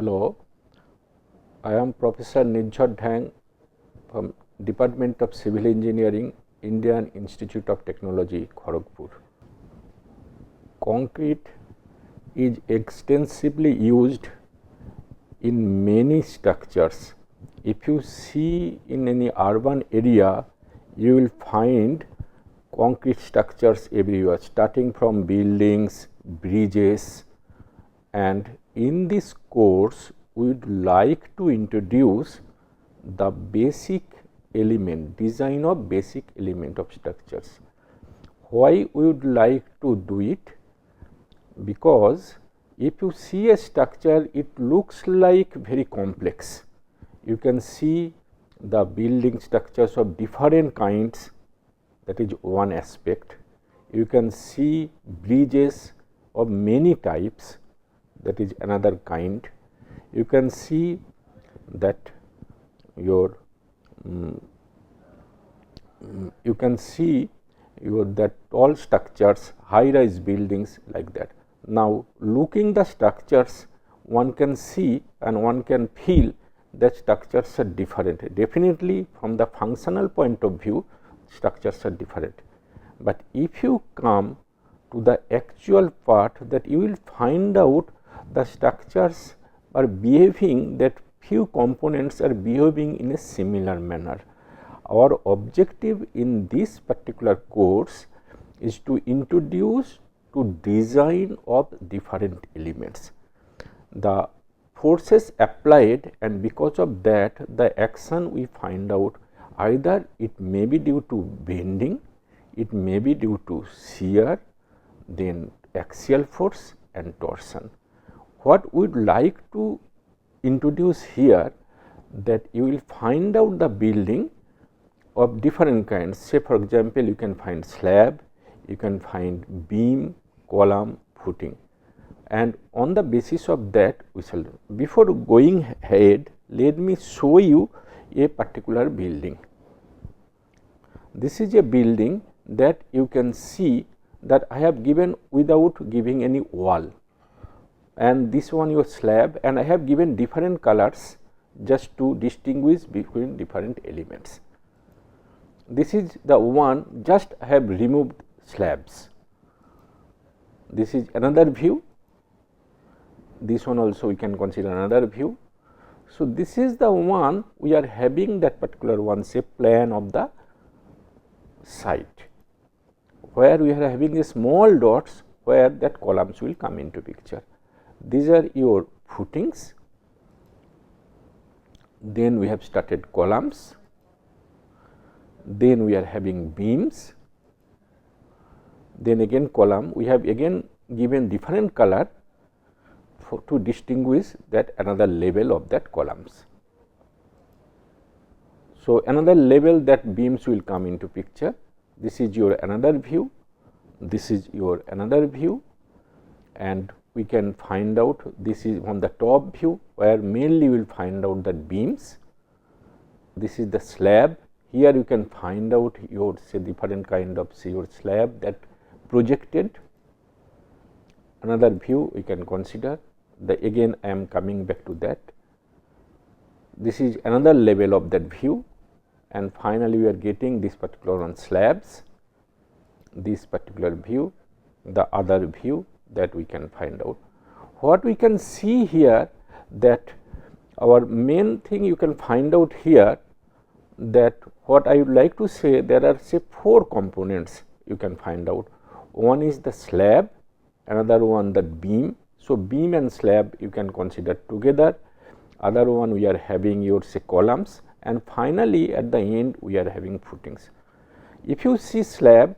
Hello, I am Professor Nirjhar Dhang from Department of Civil Engineering, Indian Institute of Technology, Kharagpur. Concrete is extensively used in many structures. If you see in any urban area, you will find concrete structures everywhere, starting from buildings, bridges, and in this course we would like to introduce the basic element, design of basic element of structures. Why we would like to do it? Because if you see a structure, it looks like very complex. You can see the building structures of different kinds, that is one aspect. You can see bridges of many types, that is another kind. You can see that your that all structures, high-rise buildings like that. Now, looking the structures, one can see and one can feel that structures are different. Definitely, from the functional point of view, structures are different. But if you come to the actual part, that you will find out the structures are behaving, that few components are behaving in a similar manner. Our objective in this particular course is to introduce to design of different elements, the forces applied, and because of that the action we find out, either it may be due to bending, it may be due to shear, then axial force and torsion. What we would like to introduce here, that you will find out the building of different kinds. Say for example, you can find slab, you can find beam, column, footing, and on the basis of that we shall. Before going ahead, let me show you a particular building. This is a building that you can see that I have given without giving any wall, and this one your slab, and I have given different colors just to distinguish between different elements. This is the one, just I have removed slabs. This is another view, this one also we can consider another view. So, this is the one we are having, that particular one, say plan of the site, where we are having a small dots where that columns will come into picture. These are your footings, then we have started columns, then we are having beams, then again column, we have again given different color to distinguish that another level of that columns. So, another level that beams will come into picture. This is your another view, this is your another view, and we can find out, this is on the top view, where mainly we will find out that beams. This is the slab. Here you can find out your say different kind of say your slab that projected. Another view we can consider, the again I am coming back to that. This is another level of that view, and finally we are getting this particular on slabs, this particular view, the other view that we can find out. What we can see here, that our main thing you can find out here, that what I would like to say, there are say 4 components you can find out. One is the slab, another one the beam. So, beam and slab you can consider together, other one we are having your say columns, and finally at the end we are having footings. If you see slab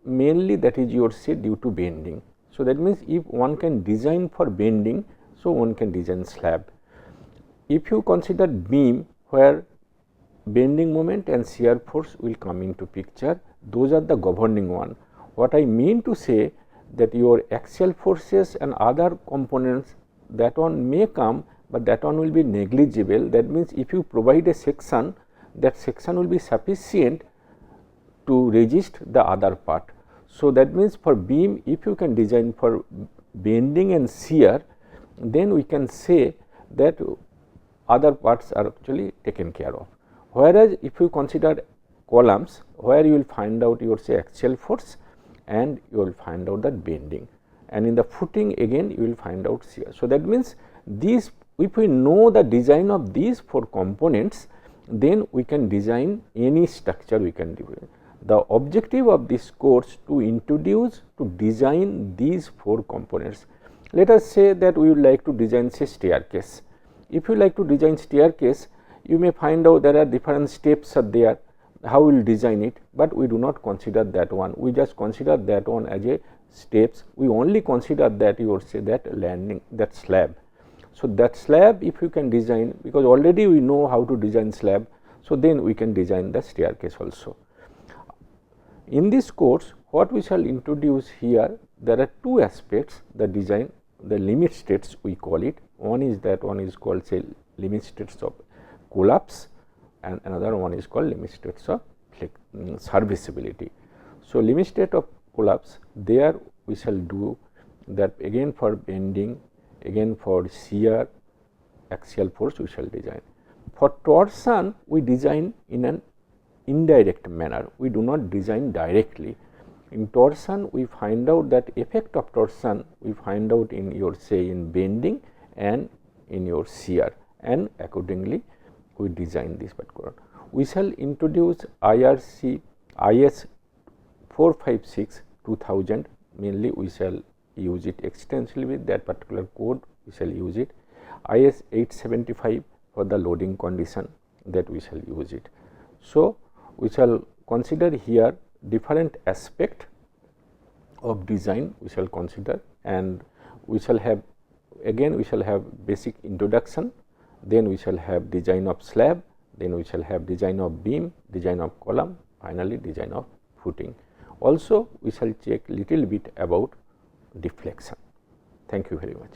mainly that is your say due to bending. So, that means if one can design for bending, so one can design slab. If you consider beam, where bending moment and shear force will come into picture, those are the governing one. What I mean to say, that your axial forces and other components, that one may come, but that one will be negligible. That means, if you provide a section, that section will be sufficient to resist the other part. So, that means for beam, if you can design for bending and shear, then we can say that other parts are actually taken care of. Whereas, if you consider columns, where you will find out your say axial force and you will find out that bending, and in the footing again you will find out shear. So, that means these, if we know the design of these 4 components, then we can design any structure we can do. The objective of this course to introduce to design these 4 components. Let us say that we would like to design say staircase. If you like to design staircase, you may find out there are different steps are there, how we will design it, but we do not consider that one. We just consider that one as a steps. We only consider that you would say that landing, that slab. So, that slab if you can design, because already we know how to design slab, so then we can design the staircase also. In this course, what we shall introduce here, there are 2 aspects, the design, the limit states we call it. One is that one is called say limit states of collapse, and another one is called limit states of serviceability. So, limit state of collapse, there we shall do that again for bending, again for shear, axial force we shall design. For torsion, we design in an indirect manner, we do not design directly. In torsion, we find out that effect of torsion we find out in your say in bending and in your shear, and accordingly we design this particular. We shall introduce IRC IS 456 2000, mainly we shall use it extensively with that particular code, we shall use it. IS 875 for the loading condition, that we shall use it. So, we shall consider here different aspect of design we shall consider, and we shall have again we shall have basic introduction, then we shall have design of slab, then we shall have design of beam, design of column, finally design of footing. Also we shall check little bit about deflection. Thank you very much.